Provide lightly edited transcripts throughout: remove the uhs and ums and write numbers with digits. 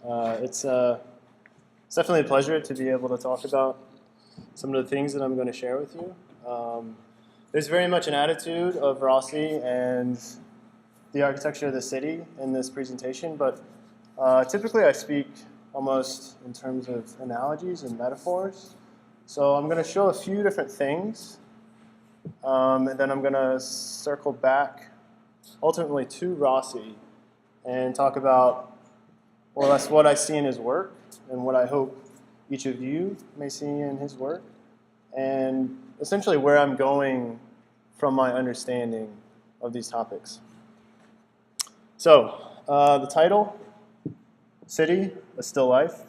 It's definitely a pleasure to be able to talk about some of the things that I'm going to share with you. There's very much an attitude of Rossi and the architecture of the city in this presentation, but typically I speak almost in terms of analogies and metaphors. So I'm going to show a few different things, and then I'm going to circle back ultimately to Rossi and talk about more or less what I see in his work and what I hope each of you may see in his work, and essentially where I'm going from my understanding of these topics. So, the title, City, A Still Life.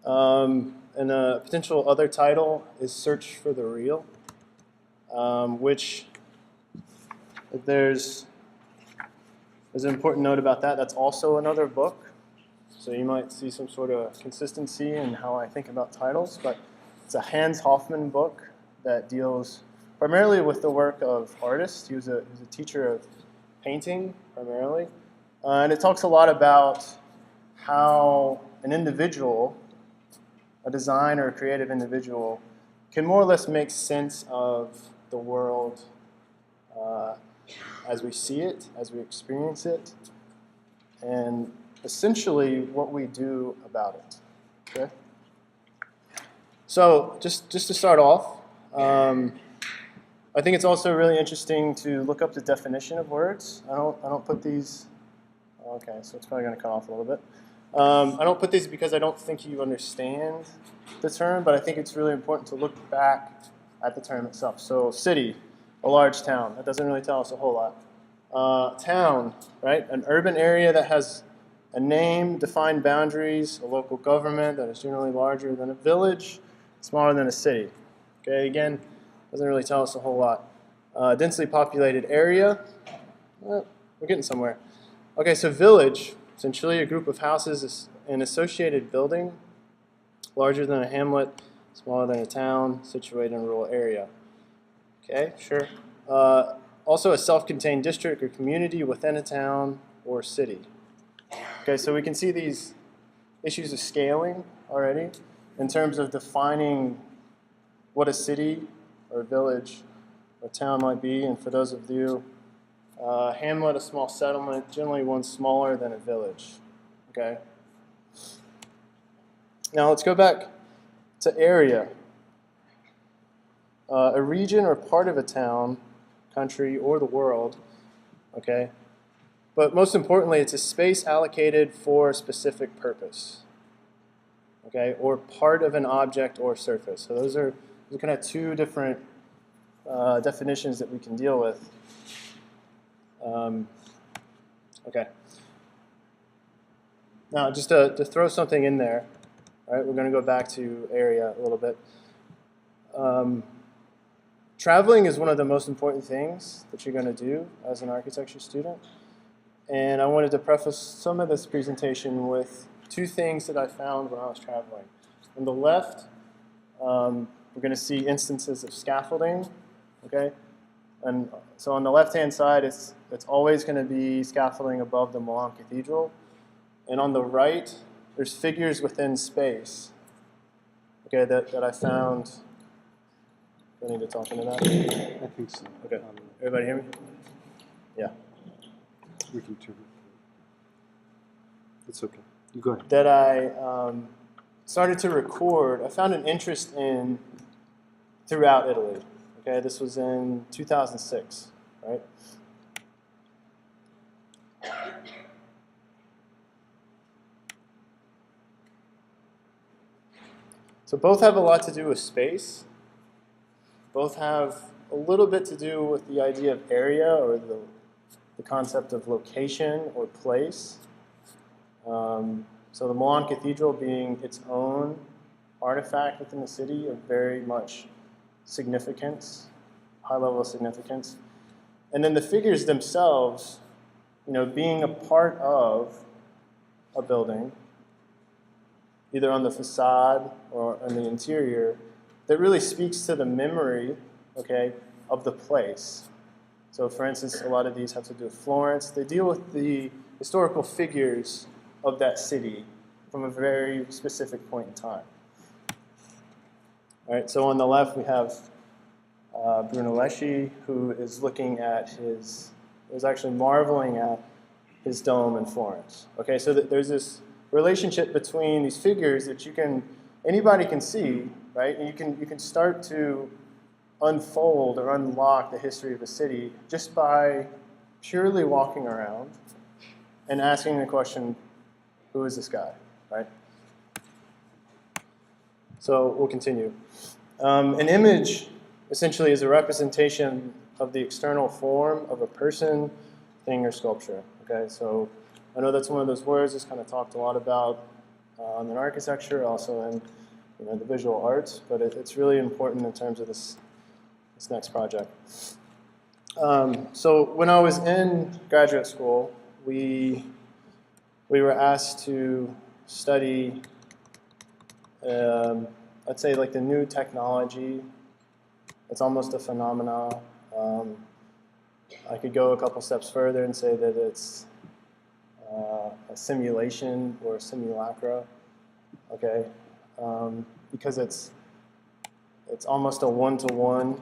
And a potential other title is Search for the Real, which if there's an important note about that. That's also another book. So you might see some sort of consistency in how I think about titles, but it's a Hans Hofmann book that deals primarily with the work of artists. He was a teacher of painting primarily. And it talks a lot about how an individual, a designer, a creative individual, can more or less make sense of the world as we see it, as we experience it, and essentially what we do about it. Okay? So just to start off, I think it's also really interesting to look up the definition of words. I don't put these. Okay, so it's probably going to cut off a little bit. I don't put these because I don't think you understand the term, but I think it's really important to look back at the term itself. So city, a large town. That doesn't really tell us a whole lot. Town, right? An urban area that has a name, defined boundaries, a local government that is generally larger than a village, smaller than a city. Okay, again, doesn't really tell us a whole lot. Densely populated area. We're getting somewhere. Okay, so village, essentially a group of houses is an associated building, larger than a hamlet, smaller than a town, situated in a rural area. Okay, sure. Also a self-contained district or community within a town or city. Okay, so we can see these issues of scaling already in terms of defining what a city or village or town might be. And for those of you, hamlet, a small settlement, generally one smaller than a village. Okay. Now let's go back to area. A region or part of a town, country, or the world. Okay. But most importantly, it's a space allocated for a specific purpose. Okay, or part of an object or surface. So those are kind of two different definitions that we can deal with. Okay. Now, just to throw something in there, all right, we're going to go back to area a little bit. Traveling is one of the most important things that you're going to do as an architecture student. And I wanted to preface some of this presentation with two things that I found when I was traveling. On the left, we're going to see instances of scaffolding. Okay, and so on the left-hand side, it's always going to be scaffolding above the Milan Cathedral. And on the right, there's figures within space. Okay, that I found. Do I need to talk into that? I think so. Okay, everybody hear me? Yeah. We can turn it. It's okay. You go ahead. That I started to record, I found an interest in throughout Italy. Okay, this was in 2006, right? So both have a lot to do with space. Both have a little bit to do with the idea of area or the concept of location or place. So the Milan Cathedral being its own artifact within the city of very much significance, high level of significance. And then the figures themselves, being a part of a building, either on the facade or on the interior, that really speaks to the memory, okay, of the place. So for instance, a lot of these have to do with Florence. They deal with the historical figures of that city from a very specific point in time. All right, so on the left we have Brunelleschi, who is looking at is actually marveling at his dome in Florence. Okay, so there's this relationship between these figures that anybody can see, right? And you can start to unfold or unlock the history of a city just by purely walking around and asking the question, who is this guy, right? So we'll continue. An image essentially is a representation of the external form of a person, thing, or sculpture. Okay, so I know that's one of those words that's kind of talked a lot about in architecture, also in the visual arts, but it's really important in terms of this next project. So when I was in graduate school, we were asked to study, I'd say, like the new technology. It's almost a phenomenon. I could go a couple steps further and say that it's a simulation or a simulacra, okay? Because it's almost a one-to-one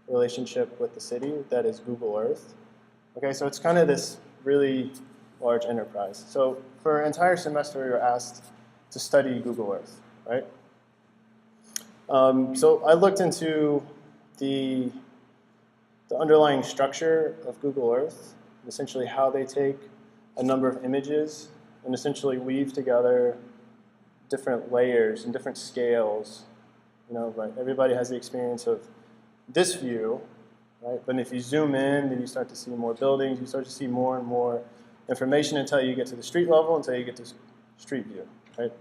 relationship with the city that is Google Earth. Okay, so it's kind of this really large enterprise. So for an entire semester, we were asked to study Google Earth, right? So I looked into the underlying structure of Google Earth, essentially how they take a number of images and essentially weave together different layers and different scales. Right? Everybody has the experience of this view, right? But if you zoom in, then you start to see more buildings, you start to see more and more information until you get to the street level, until you get to street view, right?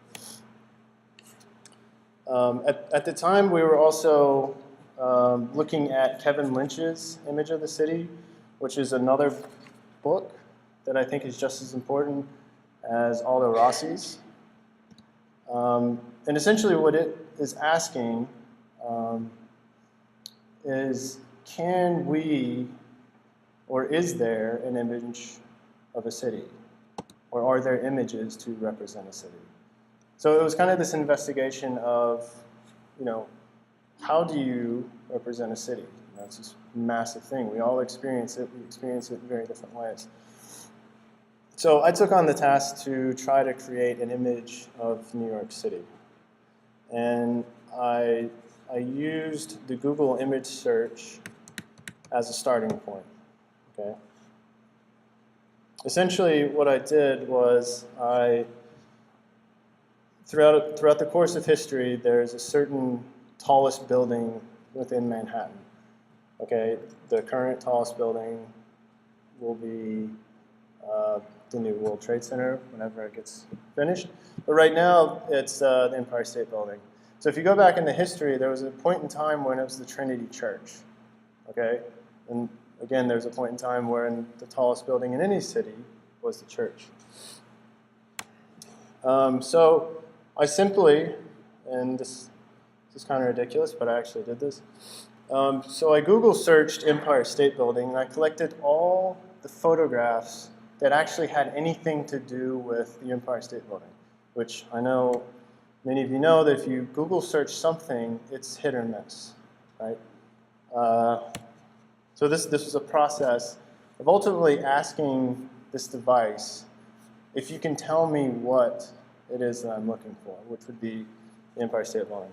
At the time, we were also looking at Kevin Lynch's image of the city, which is another book that I think is just as important as Aldo Rossi's. And essentially what it is asking is, can we, or is there an image of a city? Or are there images to represent a city? So it was kind of this investigation of, how do you represent a city? It's this massive thing. We all experience it. We experience it in very different ways. So I took on the task to try to create an image of New York City. And I used the Google image search as a starting point. Okay. Essentially, what I did was throughout the course of history, there's a certain tallest building within Manhattan. Okay, the current tallest building will be the new World Trade Center whenever it gets finished. But right now, it's the Empire State Building. So if you go back into history, there was a point in time when it was the Trinity Church. Okay, and again, there's a point in time when the tallest building in any city was the church. So I simply, and this is kind of ridiculous, but I actually did this. So I Google searched Empire State Building, and I collected all the photographs that actually had anything to do with the Empire State Building, which I know many of you know that if you Google search something, it's hit or miss, right? So this was a process of ultimately asking this device if you can tell me what it is that I'm looking for, which would be the Empire State Building.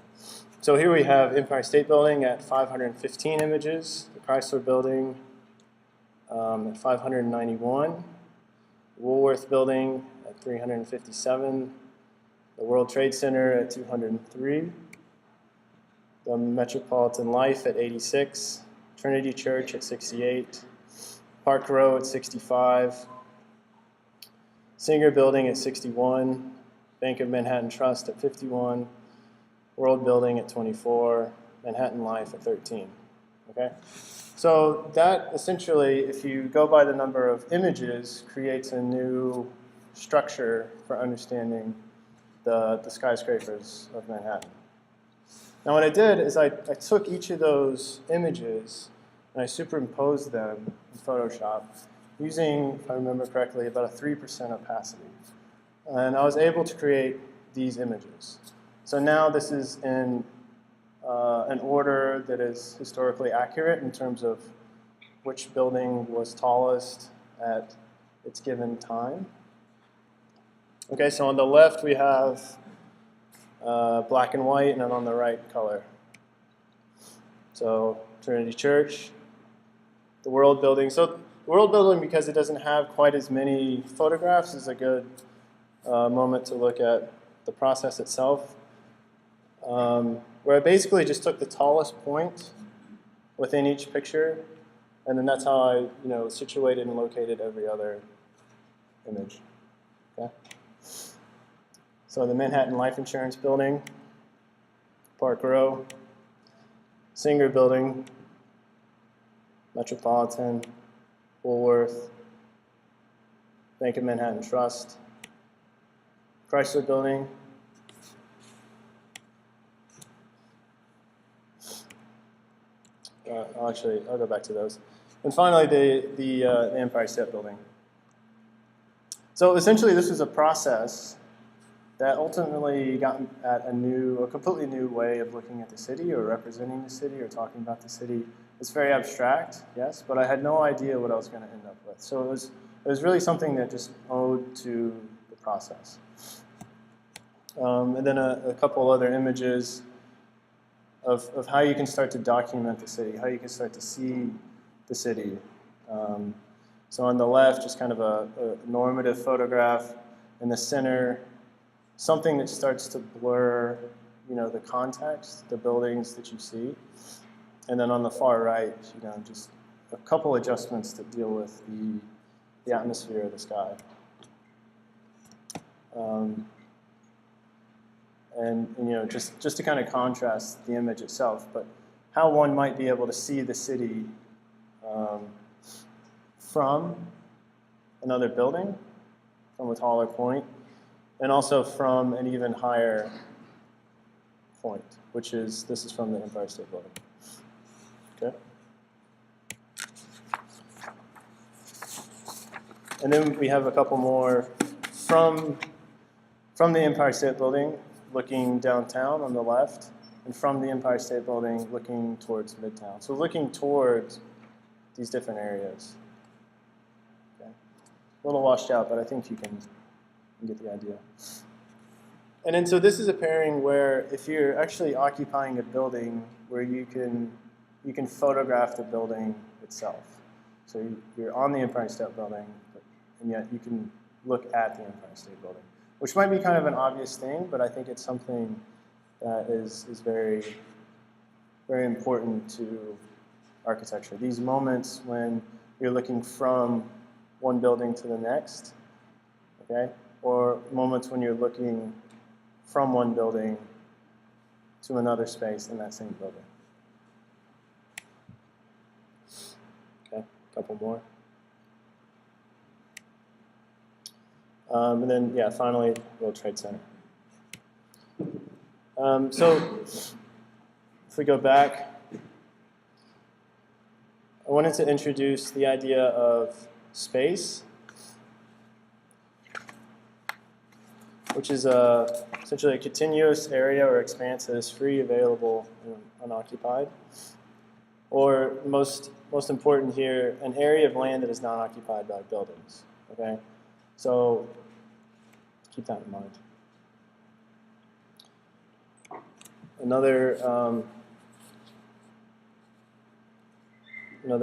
So here we have Empire State Building at 515 images, the Chrysler Building at 591, Woolworth Building at 357, the World Trade Center at 203, the Metropolitan Life at 86, Trinity Church at 68, Park Row at 65, Singer Building at 61, Bank of Manhattan Trust at 51, World Building at 24, Manhattan Life at 13. Okay? So that essentially, if you go by the number of images, creates a new structure for understanding the skyscrapers of Manhattan. Now what I did is I took each of those images and I superimposed them in Photoshop using, if I remember correctly, about a 3% opacity. And I was able to create these images. So now this is in an order that is historically accurate in terms of which building was tallest at its given time. Okay, so on the left we have black and white, and then on the right, color. So Trinity Church, the World Building. So the World Building, because it doesn't have quite as many photographs, is a good moment to look at the process itself, where I basically just took the tallest point within each picture, and then that's how I situated and located every other image. Okay? So the Manhattan Life Insurance Building, Park Row, Singer Building, Metropolitan, Woolworth, Bank of Manhattan Trust, Chrysler Building, I'll go back to those. And finally, the Empire State Building. So essentially, this is a process that ultimately got at a completely new way of looking at the city or representing the city or talking about the city. It's very abstract, yes, but I had no idea what I was going to end up with. So it was really something that just owed to the process. And then a couple other images of how you can start to document the city, how you can start to see the city. So on the left, just kind of a normative photograph. In the center, something that starts to blur, the context, the buildings that you see. And then on the far right, just a couple adjustments that deal with the atmosphere of the sky. And just to kind of contrast the image itself, but how one might be able to see the city from another building, from a taller point, and also from an even higher point, this is from the Empire State Building. Okay. And then we have a couple more from the Empire State Building, looking downtown on the left, and from the Empire State Building, looking towards Midtown. So looking towards these different areas. Okay. A little washed out, but I think you can get the idea. And then so this is a pairing where if you're actually occupying a building where you can photograph the building itself. So you're on the Empire State Building, and yet you can look at the Empire State Building, which might be kind of an obvious thing, but I think it's something that is very, very important to architecture. These moments when you're looking from one building to the next, okay, or moments when you're looking from one building to another space in that same building. Okay, a couple more. And then, yeah, finally, World Trade Center. So if we go back, I wanted to introduce the idea of space, which is essentially a continuous area or expanse that is free, available, and unoccupied. Or most important here, an area of land that is not occupied by buildings. Okay, so keep that in mind. Another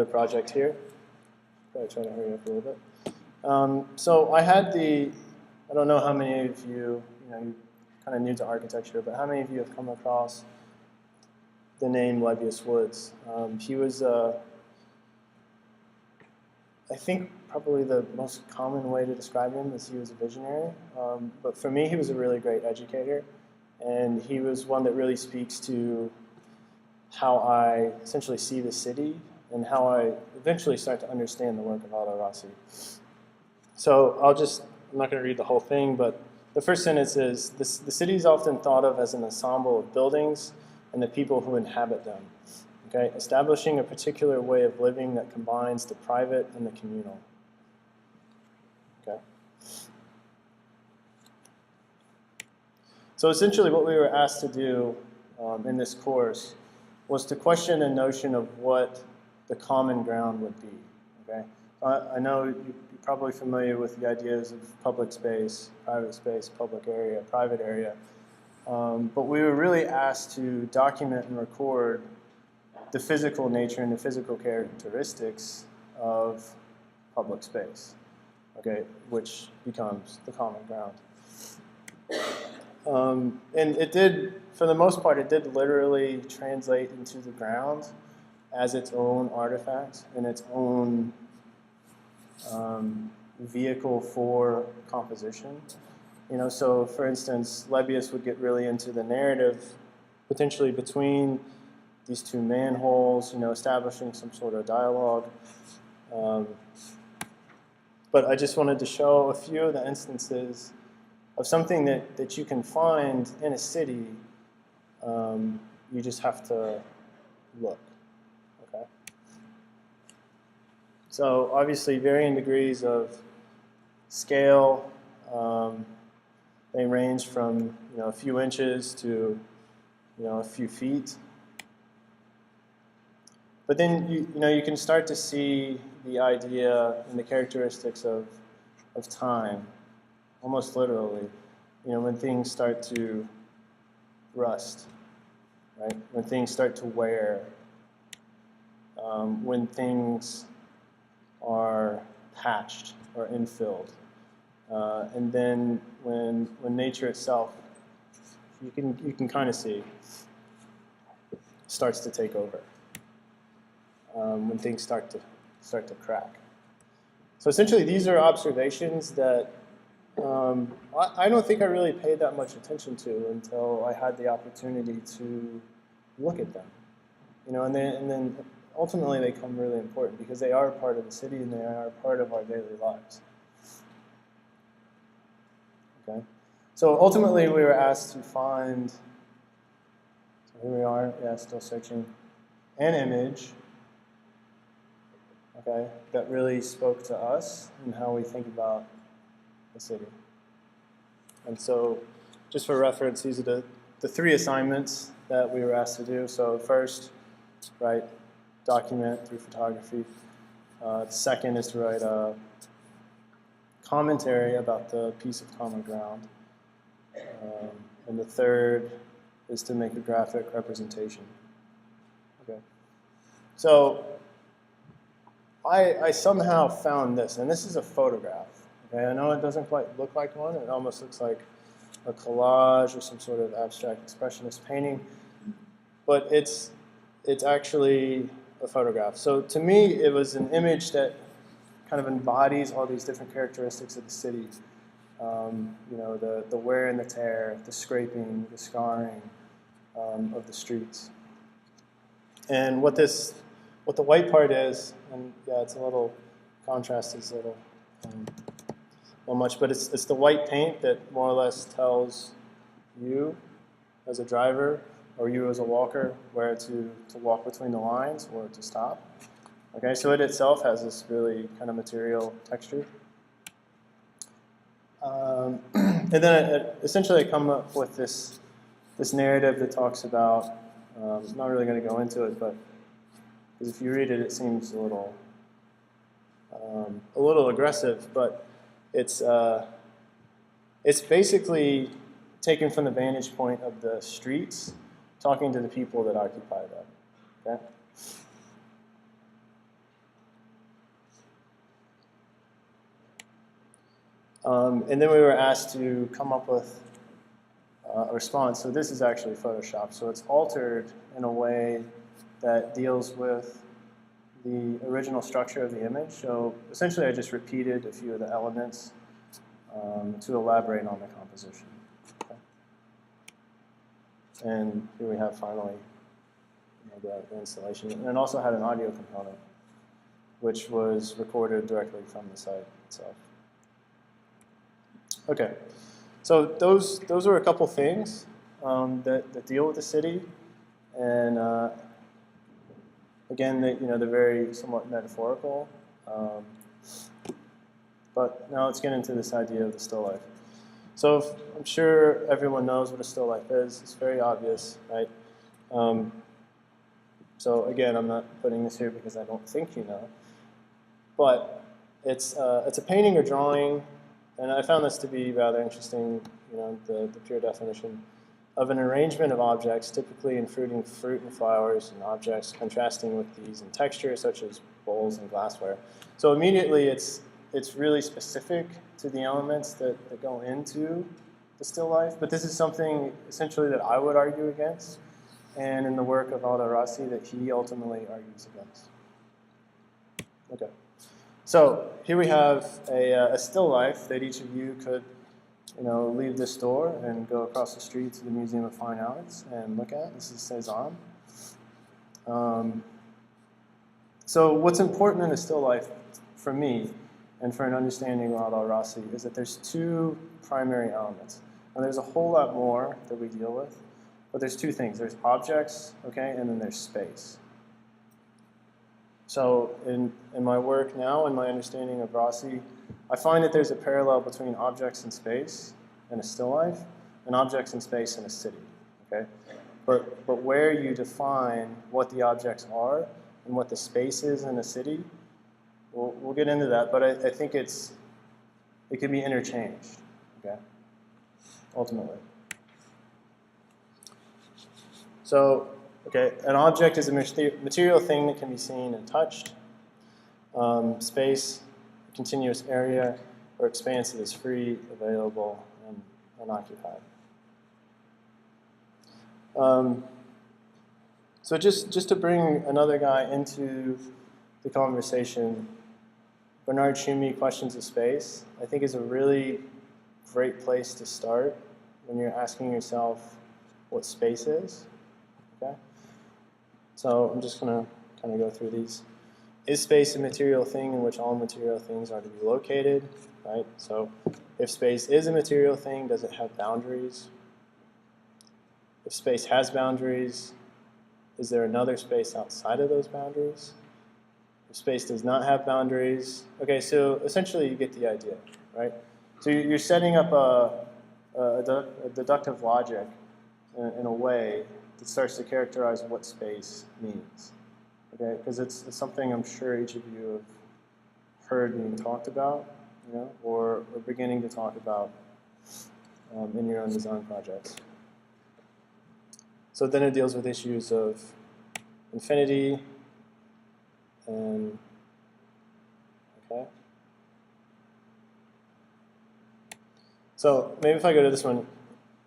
project here. Probably try to hurry up a little bit. So I had I don't know how many of you, you're kind of new to architecture, but how many of you have come across the name Lebbeus Woods? He was, I think probably the most common way to describe him is he was a visionary. But for me, he was a really great educator. And he was one that really speaks to how I essentially see the city and how I eventually start to understand the work of Aldo Rossi. So I'm not going to read the whole thing, but the first sentence is, the city is often thought of as an ensemble of buildings and the people who inhabit them. Okay? Establishing a particular way of living that combines the private and the communal. Okay? So essentially what we were asked to do in this course was to question the notion of what the common ground would be. Okay? I know you're probably familiar with the ideas of public space, public area, private area. But we were really asked to document and record the physical nature and the physical characteristics of public space, okay, which becomes the common ground. And it did, for the most part, it did literally translate into the ground as its own artifact and its own vehicle for composition. You know, so for instance, Lebbeus would get really into the narrative potentially between these two manholes, you know, establishing some sort of dialogue. But I just wanted to show a few of the instances of something that you can find in a city. You just have to look, okay? So obviously varying degrees of scale. They range from a few inches to a few feet. But then you can start to see the idea and the characteristics of time, almost literally. When things start to rust, right? When things start to wear, when things are patched or infilled. And then when nature itself, you can kind of see, starts to take over. When things start to crack. So essentially, these are observations that I don't think I really paid that much attention to until I had the opportunity to look at them. And then ultimately they become really important because they are part of the city and they are part of our daily lives. Okay, so ultimately we were asked to find. So here we are, still searching, an image. Okay, that really spoke to us and how we think about the city. And so, just for reference, these are the three assignments that we were asked to do. So first, write, document through photography. The second is to write a commentary about the piece of common ground. And the third is to make a graphic representation. Okay. So I somehow found this, and this is a photograph. Okay, I know it doesn't quite look like one. It almost looks like a collage or some sort of abstract expressionist painting, but it's actually a photograph. So to me, it was an image that kind of embodies all these different characteristics of the city. The wear and the tear, the scraping, the scarring of the streets. And what the white part is, and yeah, it's a little, contrast is a little much, but it's the white paint that more or less tells you as a driver or you as a walker where to walk between the lines or to stop. Okay, so it itself has this really kind of material texture. And then essentially I come up with this narrative that talks about, I'm not really going to go into it, but because if you read it, it seems a little aggressive, but it's basically taken from the vantage point of the streets, talking to the people that occupy them. Okay. And then we were asked to come up with a response. So this is actually Photoshop. So it's altered in a way that deals with the original structure of the image. So essentially I just repeated a few of the elements to elaborate on the composition. Okay. And here we have finally the installation. And it also had an audio component, which was recorded directly from the site itself. Okay, so those are a couple things that deal with the city, and again, they're very somewhat metaphorical. But now let's get into this idea of the still life. So I'm sure everyone knows what a still life is. It's very obvious, right? So again, I'm not putting this here because I don't think you know. But it's a painting or drawing, and I found this to be rather interesting, the pure definition of an arrangement of objects, typically including fruit and flowers and objects contrasting with these in texture, such as bowls and glassware. So immediately it's really specific to the elements that go into the still life, but this is something essentially that I would argue against, and in the work of Aldo Rossi that he ultimately argues against. Okay. So here we have a still life that each of you could leave this door and go across the street to the Museum of Fine Arts and look at. This is Cezanne. So what's important in a still life for me and for an understanding of Aldo Rossi is that there's two primary elements. Now there's a whole lot more that we deal with, but there's two things. There's objects, okay, and then there's space. So in my work now and my understanding of Rossi, I find that there's a parallel between objects in space and a still life, and objects in space in a city. Okay, but where you define what the objects are and what the space is in a city, we'll get into that. But I think it can be interchanged. Okay, ultimately. So. Okay, an object is a material thing that can be seen and touched. Space, a continuous area or expanse that is free, available, and unoccupied. So just to bring another guy into the conversation, Bernard Tschumi, Questions of Space, I think is a really great place to start when you're asking yourself what space is. Okay? So I'm just going to kind of go through these. Is space a material thing in which all material things are to be located? Right? So if space is a material thing, does it have boundaries? If space has boundaries, is there another space outside of those boundaries? If space does not have boundaries, okay, so essentially you get the idea, right? So you're setting up a deductive logic in a way that starts to characterize what space means, okay? Because it's something I'm sure each of you have heard being talked about, or beginning to talk about in your own design projects. So then it deals with issues of infinity and, okay? So maybe if I go to this one,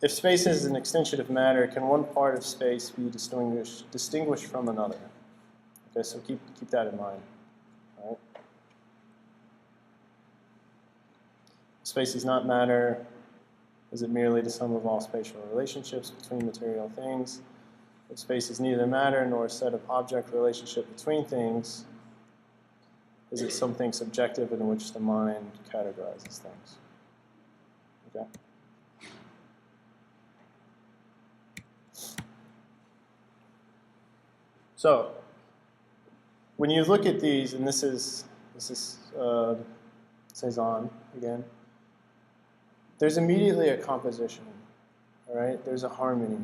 if space is an extension of matter, can one part of space be distinguished from another? Okay, so keep that in mind. All right? Space is not matter. Is it merely the sum of all spatial relationships between material things? If space is neither matter nor a set of object relationship between things, is it something subjective in which the mind categorizes things? Okay. So, when you look at these, and this is Cezanne again, there's immediately a composition, all right? There's a harmony,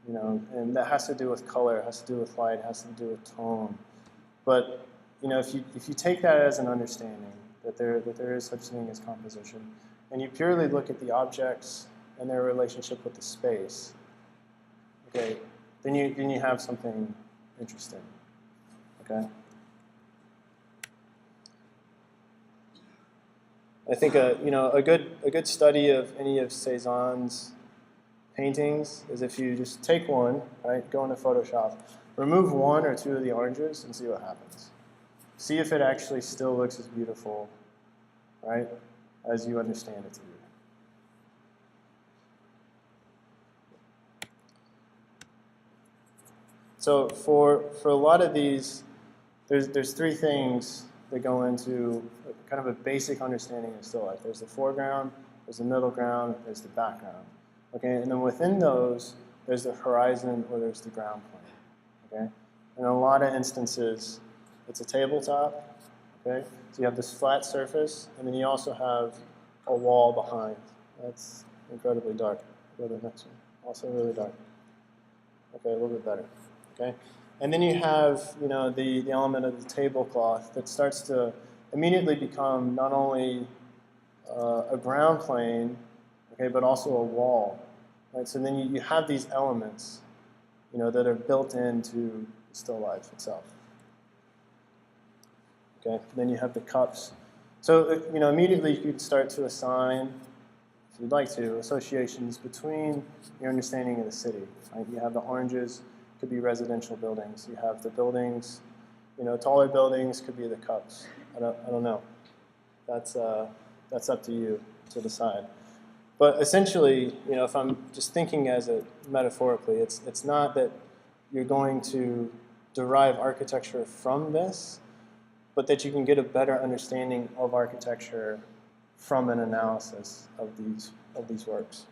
and that has to do with color, has to do with light, has to do with tone. But if you take that as an understanding that there is such thing as composition, and you purely look at the objects and their relationship with the space, okay, then you have something interesting, okay? I think a good study of any of Cezanne's paintings is if you just take one, right, go into Photoshop, remove one or two of the oranges and see what happens. See if it actually still looks as beautiful, right, as you understand it to be. So for a lot of these, there's three things that go into kind of a basic understanding of still life. There's the foreground, there's the middle ground, there's the background. Okay, and then within those, there's the horizon or there's the ground plane. Okay, in a lot of instances, it's a tabletop. Okay, so you have this flat surface, and then you also have a wall behind. That's incredibly dark. Go to the next one. Also really dark. Okay, a little bit better. Okay, and then you have the element of the tablecloth that starts to immediately become not only a ground plane, okay, but also a wall. Right. So then you have these elements, that are built into still life itself. Okay. And then you have the cups. So immediately you could start to assign, if you'd like to, associations between your understanding of the city. Right? You have the oranges, could be residential buildings. You have the buildings, taller buildings could be the cups. I don't know. That's up to you to decide. But essentially, if I'm just thinking as it metaphorically, it's not that you're going to derive architecture from this, but that you can get a better understanding of architecture from an analysis of these works.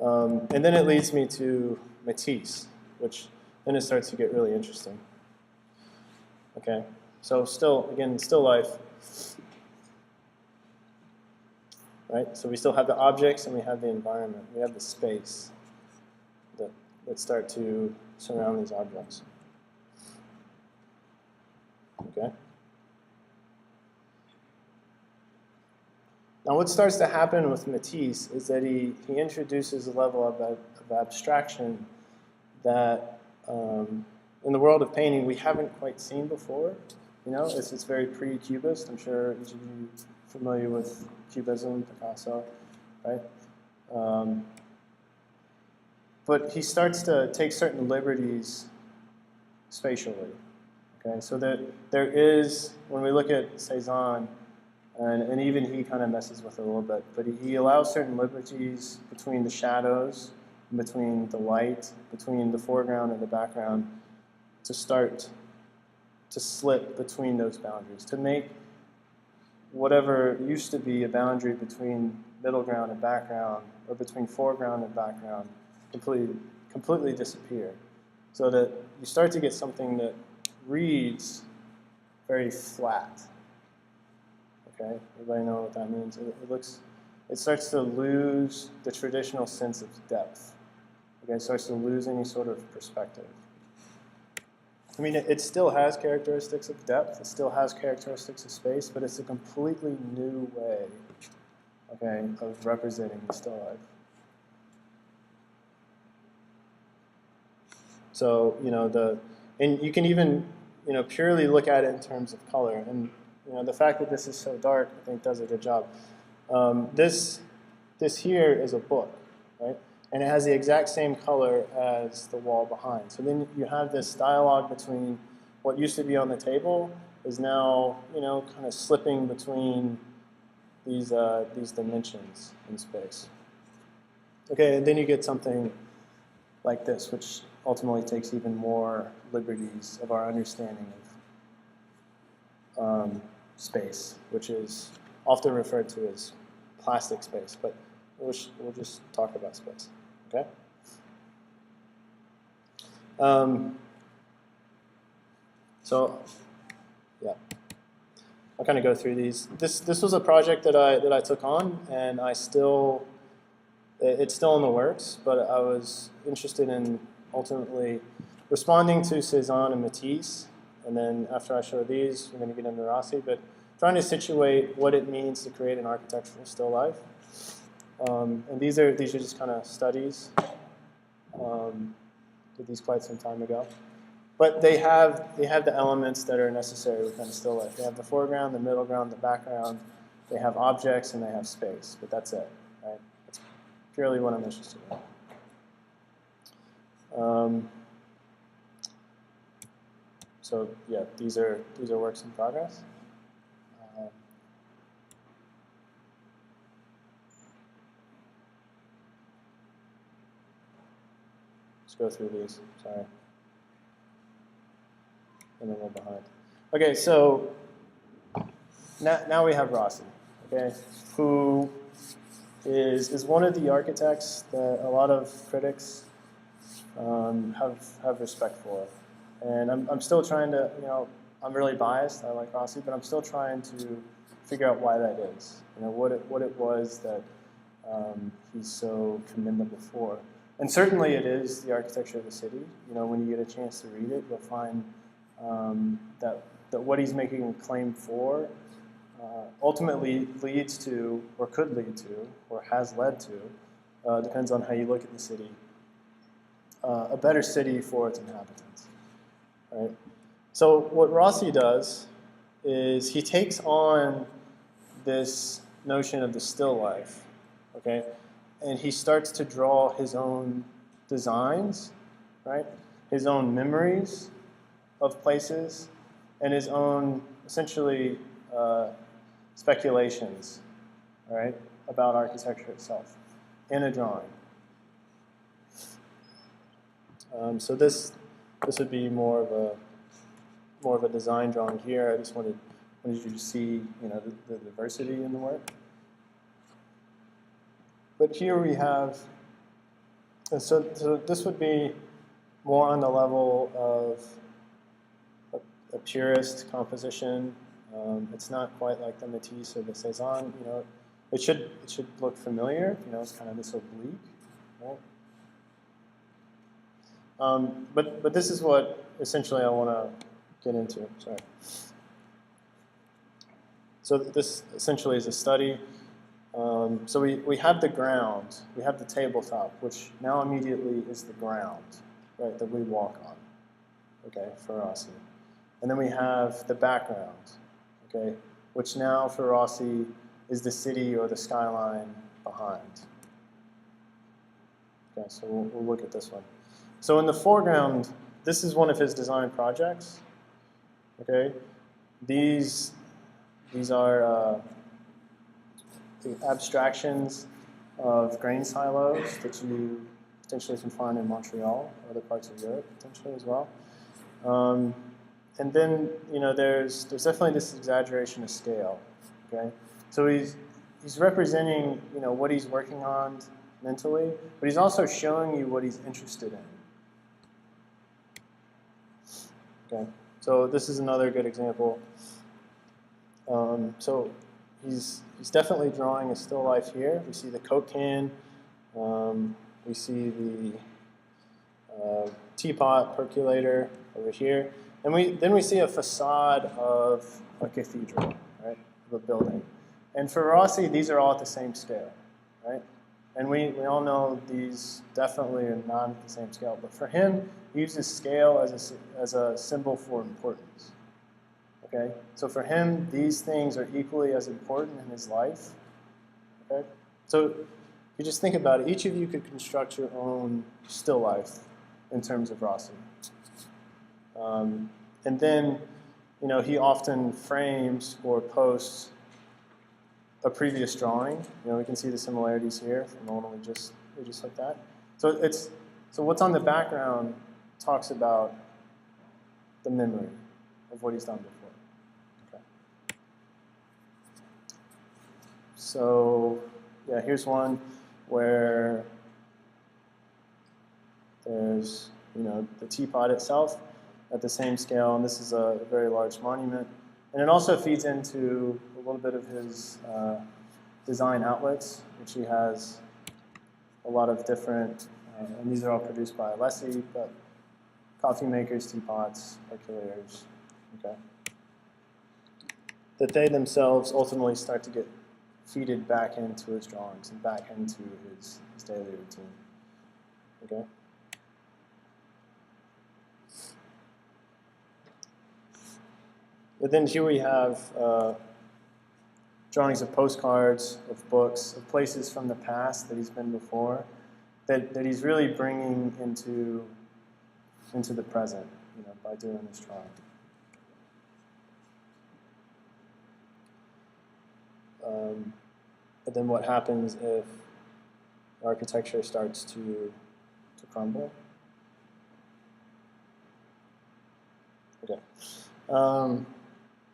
And then it leads me to Matisse, which then it starts to get really interesting. Okay, so still life. Right? So we still have the objects and we have the environment. We have the space that start to surround these objects. Okay? Now what starts to happen with Matisse is that he introduces a level of abstraction that in the world of painting we haven't quite seen before. It's very pre-Cubist. I'm sure each of you are familiar with Cubism, Picasso, right? But he starts to take certain liberties spatially. Okay, so that there is, when we look at Cezanne, and even he kind of messes with it a little bit, but he allows certain liberties between the shadows, between the light, between the foreground and the background, to start to slip between those boundaries, to make whatever used to be a boundary between middle ground and background, or between foreground and background, completely disappear. So that you start to get something that reads very flat. Okay, everybody know what that means? It starts to lose the traditional sense of depth. Okay, it starts to lose any sort of perspective. I mean, it still has characteristics of depth, it still has characteristics of space, but it's a completely new way, okay, of representing the still life. So, and you can even, purely look at it in terms of color. And, the fact that this is so dark, I think, does a good job. This here is a book, right? And it has the exact same color as the wall behind. So then you have this dialogue between what used to be on the table is now, kind of slipping between these dimensions in space. Okay, and then you get something like this, which ultimately takes even more liberties of our understanding of space, which is often referred to as plastic space, but we'll just talk about space, okay? So, yeah, I'll kind of go through these. This was a project that I took on, and it's still in the works, but I was interested in ultimately responding to Cezanne and Matisse, and then after I show these, we're going to get into Rossi, but trying to situate what it means to create an architectural still life. And these are just kind of studies. Did these quite some time ago. But they have the elements that are necessary within a still life. They have the foreground, the middle ground, the background. They have objects and they have space, but that's it. Right? That's purely what I'm interested in. So yeah, these are works in progress. Let's go through these. Sorry. And then we're behind. Okay, so now we have Rossi, okay, who is one of the architects that a lot of critics have respect for. And I'm still trying to, I'm really biased, I like Rossi, but I'm still trying to figure out why that is. what it was that he's so commendable for. And certainly it is the architecture of the city. When you get a chance to read it, you'll find that what he's making a claim for ultimately leads to, or could lead to, or has led to, depends on how you look at the city, a better city for its inhabitants. Right? So what Rossi does is he takes on this notion of the still life, okay, and he starts to draw his own designs, right, his own memories of places, and his own, essentially, speculations, all right, about architecture itself in a drawing. So this would be more of a design drawing here. I just wanted you to see, the diversity in the work. But here we have, so this would be more on the level of a purist composition. It's not quite like the Matisse or the Cézanne. It should look familiar. It's kind of this oblique, right? But this is what essentially I want to get into. Sorry. So this essentially is a study. So we have the ground, we have the tabletop, which now immediately is the ground, right, that we walk on, okay, for Rossi. And then we have the background, okay, which now for Rossi is the city or the skyline behind. Okay, so we'll look at this one. So in the foreground, this is one of his design projects, okay. These are the abstractions of grain silos that you potentially can find in Montreal, or other parts of Europe potentially as well. And then there's definitely this exaggeration of scale. Okay, so he's representing what he's working on mentally, but he's also showing you what he's interested in. Okay, so this is another good example. So he's definitely drawing a still life here. We see the Coke can. We see the teapot percolator over here. And then we see a facade of a cathedral, right, of a building. And for Rossi, these are all at the same scale, right? And we all know these definitely are not at the same scale. But for him, he uses scale as a symbol for importance. Okay, so for him, these things are equally as important in his life. Okay, so you just think about it. Each of you could construct your own still life in terms of Rossi. And then, he often frames or posts a previous drawing. We can see the similarities here from the one we just looked at. So what's on the background talks about the memory of what he's done before. So, yeah, here's one where there's, the teapot itself at the same scale, and this is a very large monument. And it also feeds into a little bit of his design outlets, which he has a lot of different, and these are all produced by Alessi, but coffee makers, teapots, percolators, okay, that they themselves ultimately start to get feeded back into his drawings and back into his daily routine. Okay? But then here we have drawings of postcards, of books, of places from the past that he's been before, that he's really bringing into the present, by doing this drawing. But then what happens if architecture starts to crumble? Okay. How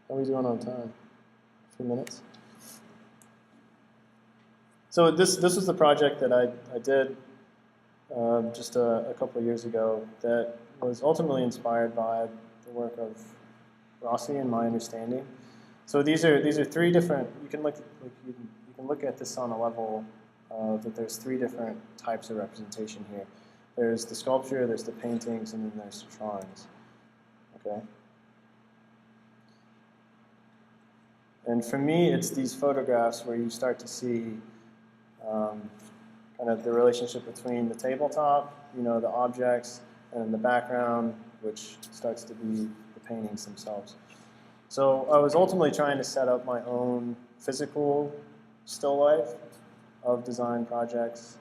are we doing on time? A few minutes? So this was the project that I did just a couple of years ago that was ultimately inspired by the work of Rossi, in my understanding. So these are three different. You can look at this on a level that there's three different types of representation here. There's the sculpture, there's the paintings, and then there's the drawings. Okay. And for me, it's these photographs where you start to see kind of the relationship between the tabletop, the objects, and the background, which starts to be the paintings themselves. So I was ultimately trying to set up my own physical still life of design projects.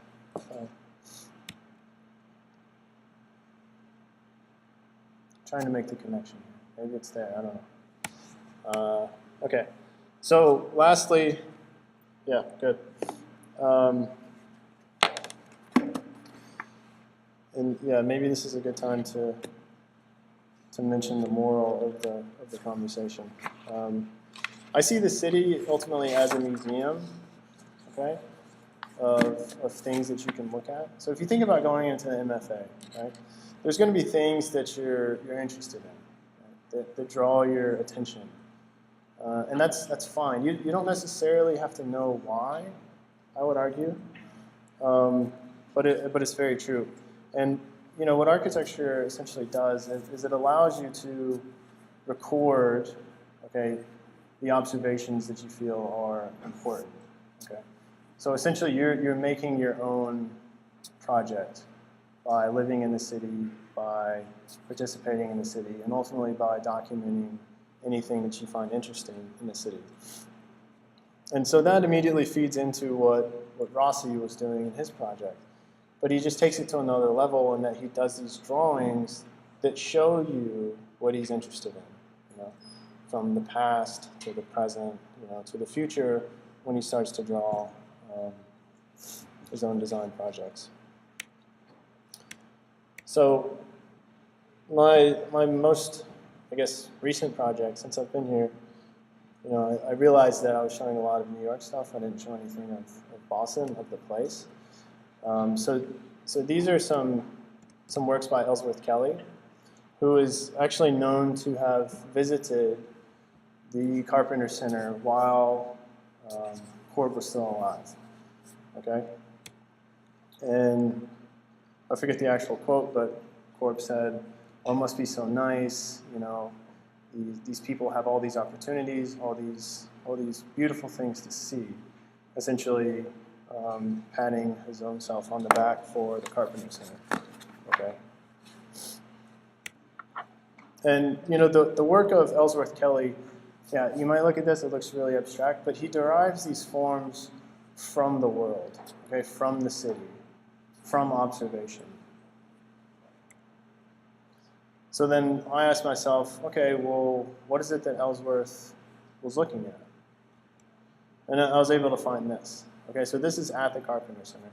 Trying to make the connection. Maybe it's there, I don't know. Okay, so lastly, yeah, good. And yeah, maybe this is a good time to mention the moral of the conversation. I see the city ultimately as a museum, okay, of things that you can look at. So if you think about going into the MFA, right, there's going to be things that you're interested in, right, that draw your attention, and that's fine. You don't necessarily have to know why, I would argue, but it's very true. And what architecture essentially does is it allows you to record, okay, the observations that you feel are important. Okay, so essentially you're making your own project by living in the city, by participating in the city, and ultimately by documenting anything that you find interesting in the city. And so that immediately feeds into what Rossi was doing in his project. But he just takes it to another level in that he does these drawings that show you what he's interested in, from the past to the present, to the future when he starts to draw his own design projects. So my most, I guess, recent project since I've been here, I realized that I was showing a lot of New York stuff. I didn't show anything of Boston, of the place. So these are some works by Ellsworth Kelly, who is actually known to have visited the Carpenter Center while Corb was still alive. Okay, and I forget the actual quote, but Corb said, "Oh, it must be so nice, these people have all these opportunities, all these beautiful things to see." Essentially, patting his own self on the back for the Carpenter Center. Okay. And the work of Ellsworth Kelly, yeah, you might look at this, it looks really abstract, but he derives these forms from the world, okay, from the city, from observation. So then I asked myself, okay, well, what is it that Ellsworth was looking at? And I was able to find this. Okay, so this is at the Carpenter Center.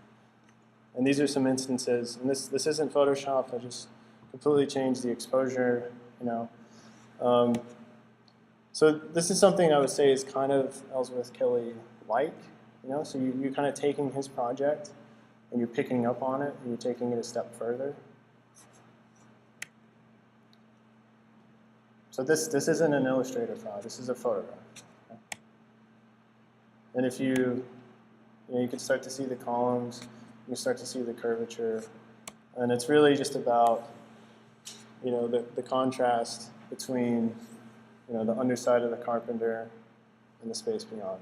And these are some instances, and this isn't Photoshop, I just completely changed the exposure, So this is something I would say is kind of Ellsworth Kelly-like, so you're kind of taking his project and you're picking up on it and you're taking it a step further. So this isn't an Illustrator file, this is a photograph. Okay? And if you can start to see the columns, you start to see the curvature, and it's really just about, the contrast between, the underside of the carpenter and the space beyond.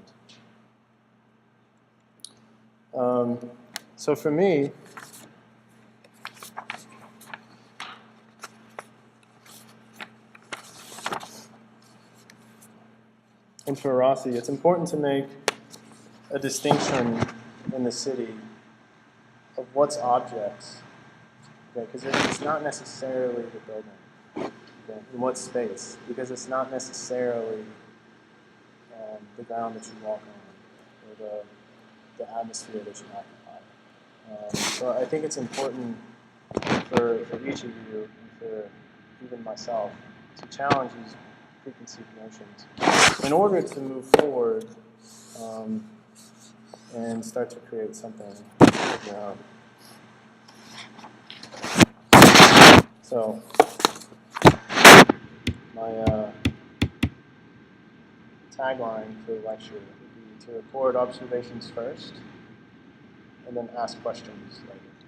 So for me, and for Rossi, it's important to make a distinction in the city of what's objects, okay? Because it's not necessarily the building, okay? In what space, because it's not necessarily the ground that you walk on or the atmosphere that you occupy. So I think it's important for each of you and for even myself to challenge these preconceived notions in order to move forward and start to create something of your own. So my tagline for the lecture would be to record observations first and then ask questions later.